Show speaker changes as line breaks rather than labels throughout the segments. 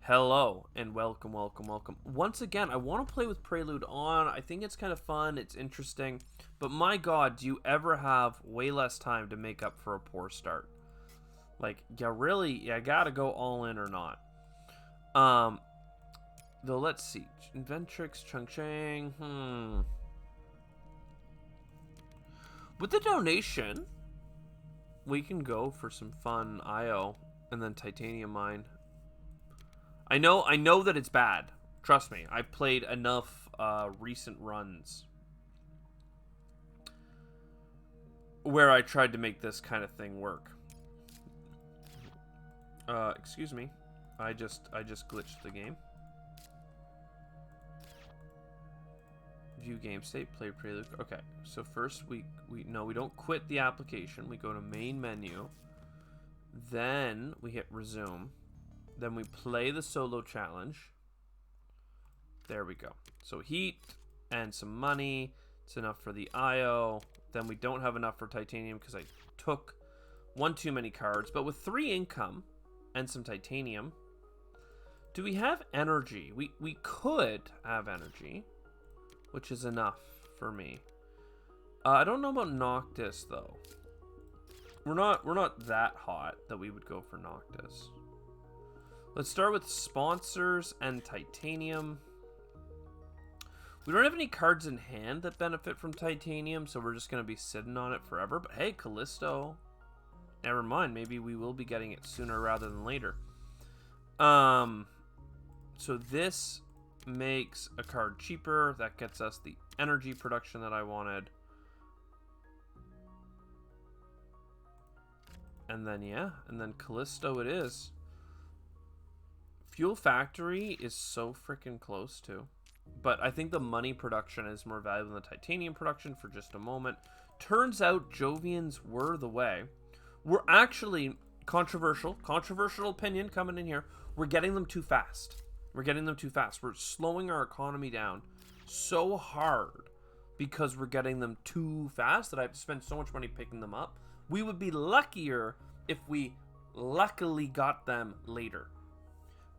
Hello and welcome. Once again, I want to play with Prelude on. I think it's kind of fun, it's interesting, but my god, do you ever have way less time to make up for a poor start? Like, you gotta go all in or not. Um, though, let's see. Inventrix, Chung Chang, With the donation, we can go for some fun IO and then titanium mine. I know that it's bad. Trust me, I've played enough recent runs where I tried to make this kind of thing work. Excuse me, I just glitched the game. View game state, play prelude. Okay, so first we don't quit the application. We go to main menu, then we hit resume. Then we play the solo challenge. There we go. So heat and some money. It's enough for the IO. Then we don't have enough for titanium because I took one too many cards. But with 3 income and some titanium, do we have energy? We could have energy, which is enough for me. I don't know about Noctis though. We're not that hot that we would go for Noctis. Let's start with sponsors and titanium. We don't have any cards in hand that benefit from titanium, so we're just going to be sitting on it forever. But hey, Callisto. Never mind, maybe we will be getting it sooner rather than later. So this makes a card cheaper. That gets us the energy production that I wanted. And then Callisto it is. Fuel Factory is so freaking close too. But I think the money production is more valuable than the titanium production for just a moment. Turns out Jovians were the way. We're actually, controversial opinion coming in here, we're getting them too fast. We're slowing our economy down so hard because we're getting them too fast that I have to spend so much money picking them up. We would be luckier if we luckily got them later.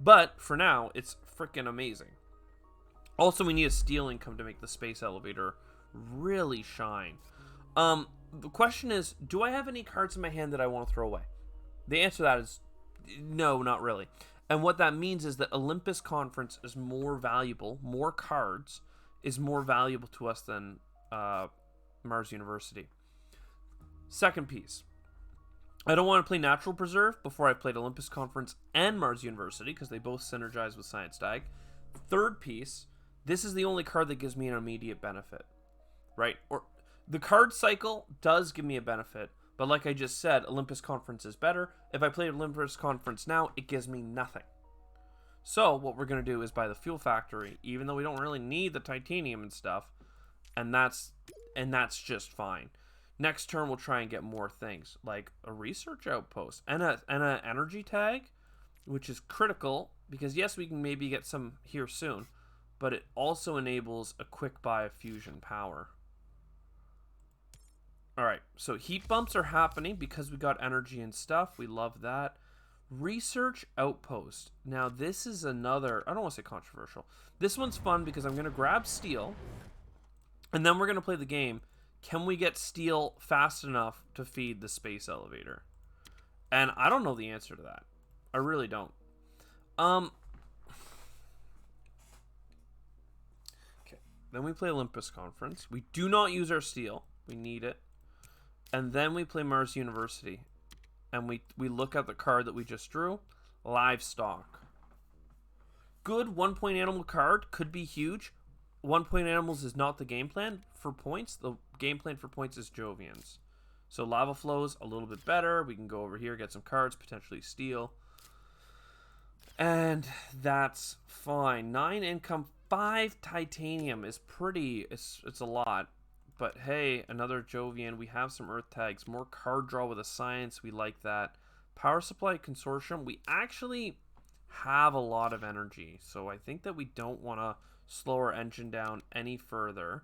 But for now, it's freaking amazing. Also, we need a steel income to make the space elevator really shine. The question is, do I have any cards in my hand that I want to throw away? The answer to that is no, not really. And what that means is that Olympus Conference is more valuable, more cards is more valuable to us than Mars University. Second piece. I don't want to play Natural Preserve before I played Olympus Conference and Mars University because they both synergize with Science Dag. Third piece, this is the only card that gives me an immediate benefit, right? Or the card cycle does give me a benefit, but like I just said, Olympus Conference is better. If I play Olympus Conference now, it gives me nothing. So what we're going to do is buy the Fuel Factory, even though we don't really need the titanium and stuff, and that's just fine. Next turn, we'll try and get more things, like a research outpost and an energy tag, which is critical, because yes, we can maybe get some here soon, but it also enables a quick buy of fusion power. Alright, so heat bumps are happening because we got energy and stuff. We love that. Research outpost. Now, this is another, I don't want to say controversial. This one's fun because I'm going to grab steel, and then we're going to play the game. Can we get steel fast enough to feed the space elevator? And I don't know the answer to that. I really don't. Okay. Then we play Olympus Conference. We do not use our steel. We need it. And then we play Mars University. And we look at the card that we just drew. Livestock. Good 1-point animal card. Could be huge. 1-point animals is not the game plan for points. The game plan for points is Jovians. So lava flows a little bit better. We can go over here, get some cards, potentially steal. And that's fine. 9 income, 5 titanium is pretty, it's a lot. But hey, another Jovian. We have some earth tags. More card draw with a science. We like that. Power supply consortium. We actually have a lot of energy. So I think that we don't want to slow our engine down any further.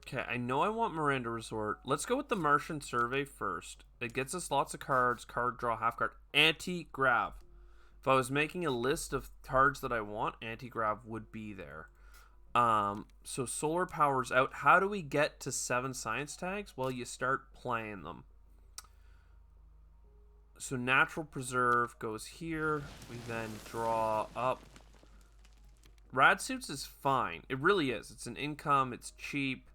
Okay, I know I want Miranda Resort. Let's go with the Martian Survey first. It gets us lots of cards, card draw, half card, anti-grav. If I was making a list of cards that I want, anti-grav would be there. So solar power's out. How do we get to 7 science tags? Well, you start playing them. So natural preserve goes here. We then draw up. Rad suits is fine. It really is. It's an income. It's cheap.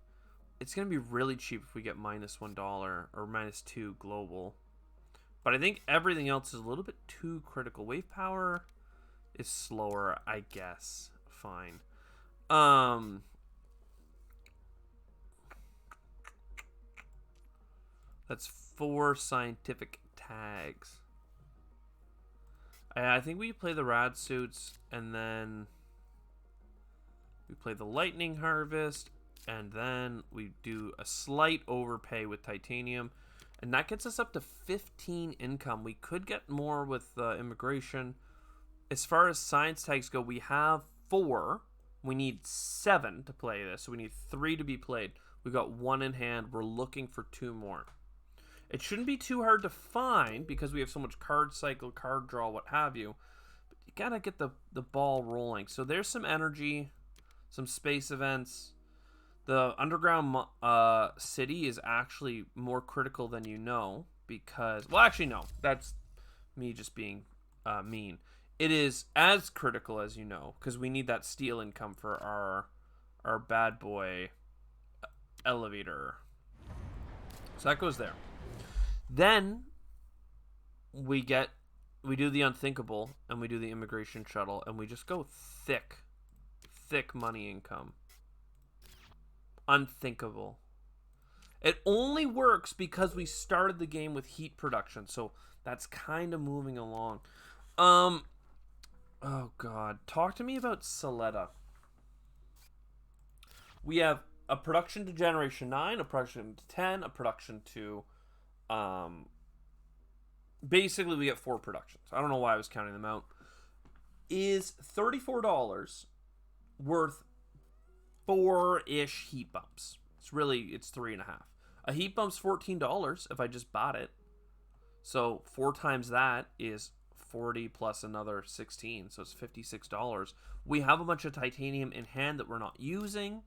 It's going to be really cheap if we get -$1 or -2 global. But I think everything else is a little bit too critical. Wave power is slower, I guess. Fine. That's 4 scientific tags. I think we play the rad suits and then we play the lightning harvest and then we do a slight overpay with titanium and that gets us up to 15 income. We could get more with immigration. As far as science tags go, we have 4. We need 7 to play this, so we need 3 to be played. We got 1 in hand. We're looking for 2 more. It shouldn't be too hard to find because we have so much card cycle, card draw, what have you. But you gotta get the ball rolling. So there's some energy, some space events. The underground city is actually more critical than you know because... Well, actually, no. That's me just being mean. It is as critical as you know because we need that steel income for our bad boy elevator. So that goes there. Then we do the Unthinkable and we do the immigration shuttle and we just go thick money income. Unthinkable. It only works because we started the game with heat production, so that's kind of moving along. Oh god, talk to me about Saletta. We have a production to generation 9, a production to 10, a production to basically we get 4 productions. I don't know why I was counting them out. Is $34 worth 4-ish heat bumps? It's 3.5. A heat bump's $14 if I just bought it. So 4 times that is 40 plus another 16, so it's $56. We have a bunch of titanium in hand that we're not using.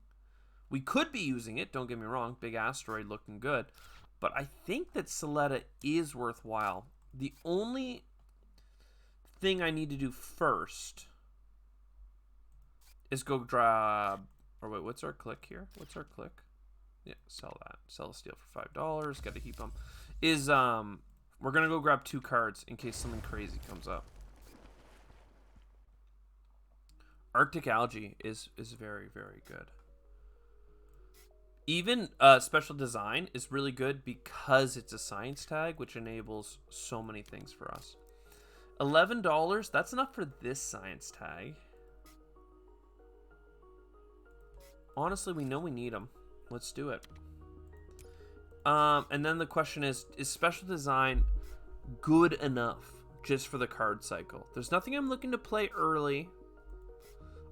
We could be using it, don't get me wrong. Big asteroid looking good. But I think that Saletta is worthwhile. The only thing I need to do first is go grab... Or wait, what's our click here? What's our click? Yeah, sell that. Sell a steel for $5. Get a heat bump. We're going to go grab 2 cards in case something crazy comes up. Arctic algae is very, very good. Even special design is really good because it's a science tag, which enables so many things for us. $11, that's enough for this science tag. Honestly, we know we need them. Let's do it. And then the question is special design good enough just for the card cycle? There's nothing I'm looking to play early.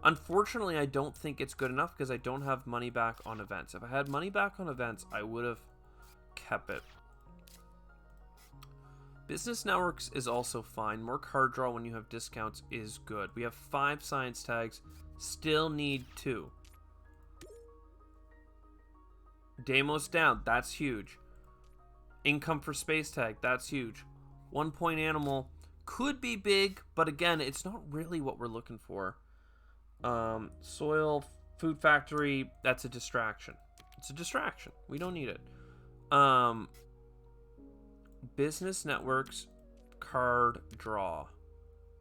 Unfortunately, I don't think it's good enough because I don't have money back on events. If I had money back on events, I would have kept it. Business networks is also fine. More card draw when you have discounts is good. We have 5 science tags. Still need 2. Deimos down. That's huge. Income for space tag. That's huge. 1 point animal could be big, but again, it's not really what we're looking for. Soil, food factory, that's a distraction. It's a distraction. We don't need it. Business networks, card draw.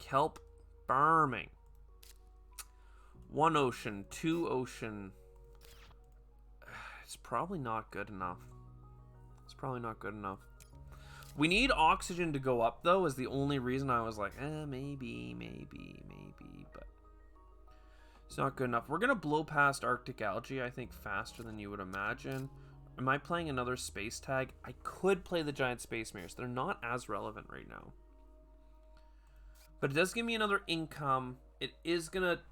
Kelp farming. 1 ocean, 2 ocean. It's probably not good enough. It's probably not good enough. We need oxygen to go up, though, is the only reason I was like, maybe, but it's not good enough. We're going to blow past Arctic algae, I think, faster than you would imagine. Am I playing another space tag? I could play the giant space mirrors. They're not as relevant right now. But it does give me another income. It is going to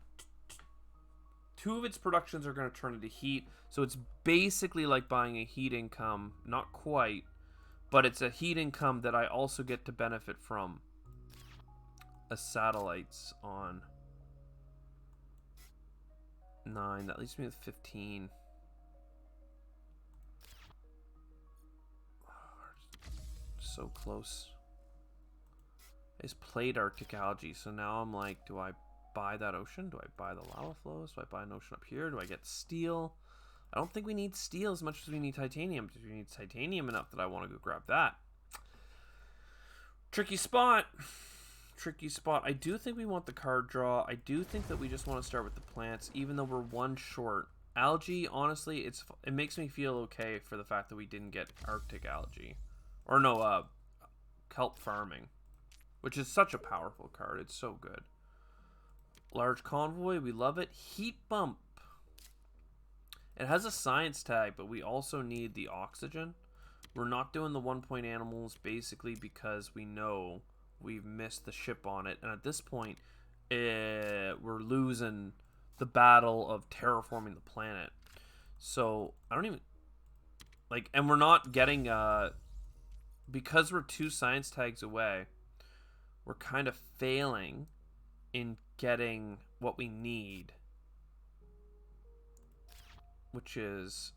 2 of its productions are going to turn into heat. So it's basically like buying a heat income. Not quite. But it's a heat income that I also get to benefit from. A satellites on 9. That leaves me with 15. So close. I just played Arctic Algae, so now I'm like, do I buy that ocean? Do I buy the lava flows? Do I buy an ocean up here? Do I get steel? I don't think we need steel as much as we need titanium. We need titanium enough that I want to go grab that. Tricky spot. Tricky spot. I do think we want the card draw. I do think that we just want to start with the plants, even though we're 1 short. Algae, honestly, it makes me feel okay for the fact that we didn't get Arctic Algae. Or no, kelp farming. Which is such a powerful card. It's so good. Large convoy, we love it. Heat bump. It has a science tag, but we also need the oxygen. We're not doing the 1-point animals basically because we know we've missed the ship on it. And at this point, we're losing the battle of terraforming the planet. So, I don't even... like, and we're not getting... because we're 2 science tags away, we're kind of failing in getting what we need, which is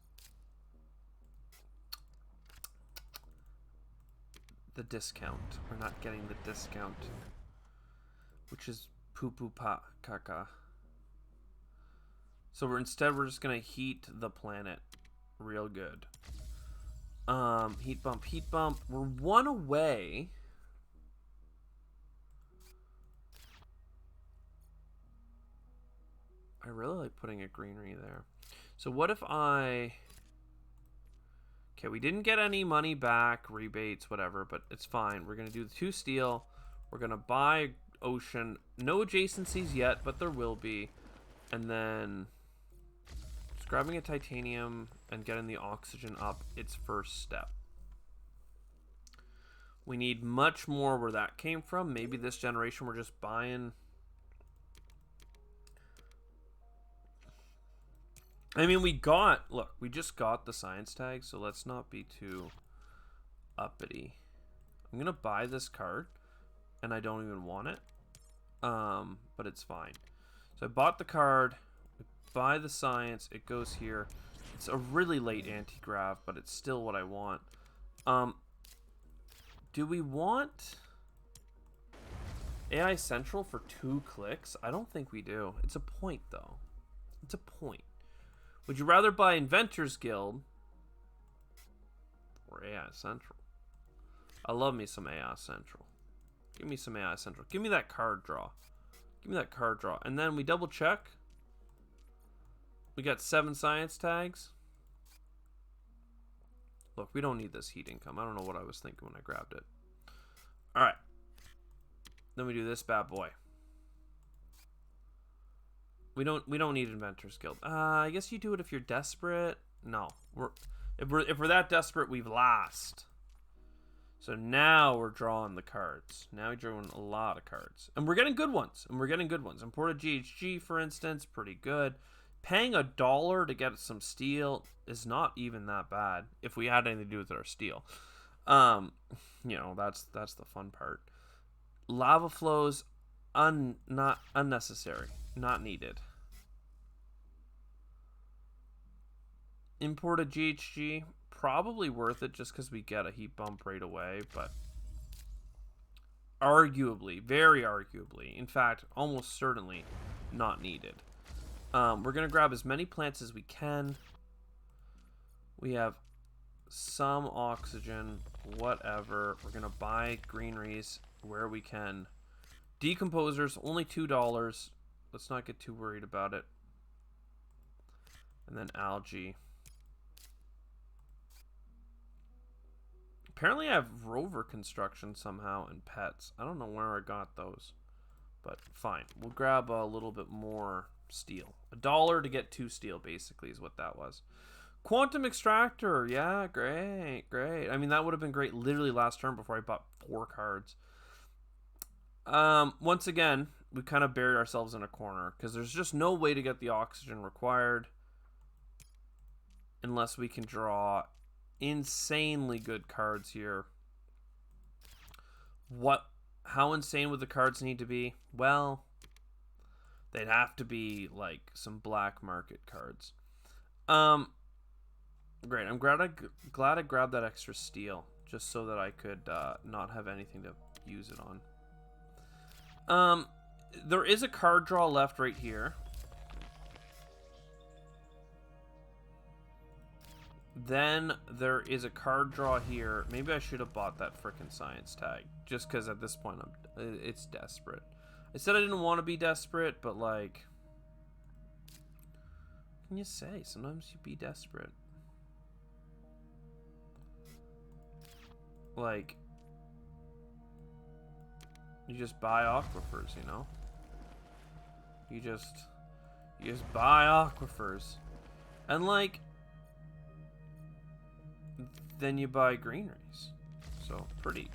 the discount. We're not getting the discount, which is poo-poo caca. So we're just gonna heat the planet real good. Heat bump, heat bump. We're 1 away. I really like putting a greenery there. So what if I... okay, we didn't get any money back, rebates, whatever, but it's fine. We're going to do the 2 steel. We're going to buy ocean. No adjacencies yet, but there will be. And then just grabbing a titanium and getting the oxygen up, its first step. We need much more where that came from. Maybe this generation we're just buying... I mean, look, we just got the science tag, so let's not be too uppity. I'm going to buy this card, and I don't even want it, but it's fine. So I bought the card, we buy the science, it goes here. It's a really late anti-grav, but it's still what I want. Do we want AI Central for 2 clicks? I don't think we do. It's a point, though. It's a point. Would you rather buy Inventors Guild or AI Central? I love me some AI Central. Give me some AI Central. Give me that card draw. Give me that card draw. And then we double check. We got 7 science tags. Look, we don't need this heat income. I don't know what I was thinking when I grabbed it. Alright. Then we do this bad boy. We don't need Inventors Guild. I guess you do it if you're desperate. No. If we're that desperate, we've lost. So now we're drawing the cards. Now we're drawing a lot of cards. And we're getting good ones. Imported GHG, for instance, pretty good. Paying $1 to get some steel is not even that bad if we had anything to do with our steel. You know, that's the fun part. Lava flows, not unnecessary. Not needed. Imported GHG, probably worth it just because we get a heat bump right away, but arguably, very arguably, in fact, almost certainly not needed. We're going to grab as many plants as we can. We have some oxygen, whatever. We're going to buy greeneries where we can. Decomposers, only $2. Let's not get too worried about it. And then algae. Apparently I have rover construction somehow and pets. I don't know where I got those. But fine. We'll grab a little bit more steel. $1 to get 2 steel basically is what that was. Quantum extractor. Yeah, great, great. I mean, that would have been great literally last turn before I bought 4 cards. Once again, we kind of buried ourselves in a corner because there's just no way to get the oxygen required unless we can draw insanely good cards here. How insane would the cards need to be? Well, they'd have to be like some black market cards. Great. I'm glad I grabbed that extra steel just so that I could not have anything to use it on. There is a card draw left right here. Then there is a card draw here. Maybe I should have bought that frickin' science tag. Just because at this point, it's desperate. I said I didn't want to be desperate, but like... What can you say? Sometimes you be desperate. Like... You just buy aquifers, you know? You just buy aquifers. And like... Then you buy greeneries. So pretty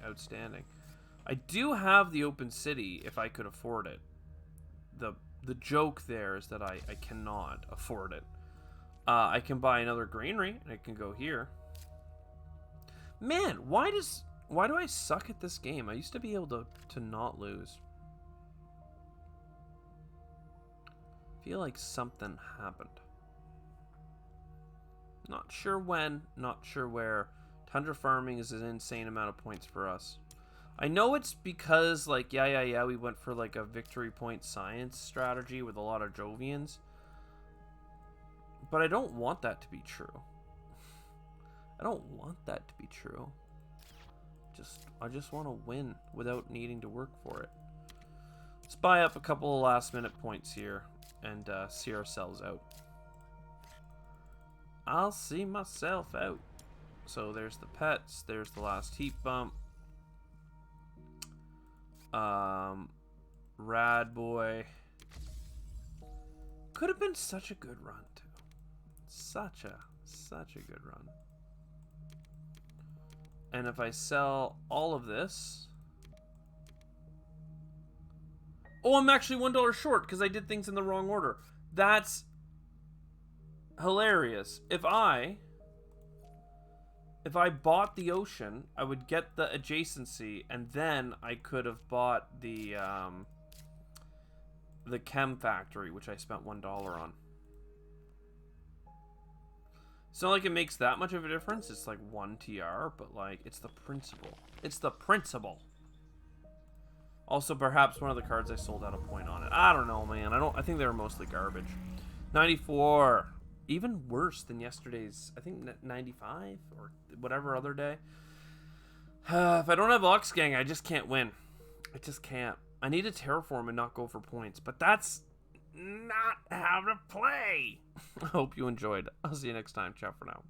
outstanding. I do have the open city if I could afford it. The joke there is that I cannot afford it. I can buy another greenery and it can go here. Man, why do I suck at this game? I used to be able to not lose. I feel like something happened. Not sure when, not sure where. Tundra farming is an insane amount of points for us. I know it's because, like, yeah, we went for, like, a victory point science strategy with a lot of Jovians. But I don't want that to be true. I don't want that to be true. I just want to win without needing to work for it. Let's buy up a couple of last-minute points here and see ourselves out. I'll see myself out. So there's the pets. There's the last heat bump. Rad boy. Could have been such a good run too. Such a good run. And if I sell all of this, oh, I'm actually $1 short because I did things in the wrong order. That's hilarious. If I bought the ocean, I would get the adjacency, and then I could have bought the chem factory, which I spent $1 on. It's not like it makes that much of a difference. It's like 1 TR, but like it's the principle. It's the principle. Also, perhaps one of the cards I sold out a point on it. I don't know, man. I think they were mostly garbage. 94. Even worse than yesterday's, I think 95 or whatever other day. If I don't have Oxgang, I just can't win. I just can't. I need to terraform and not go for points, but that's not how to play. I hope you enjoyed. I'll see you next time. Ciao for now.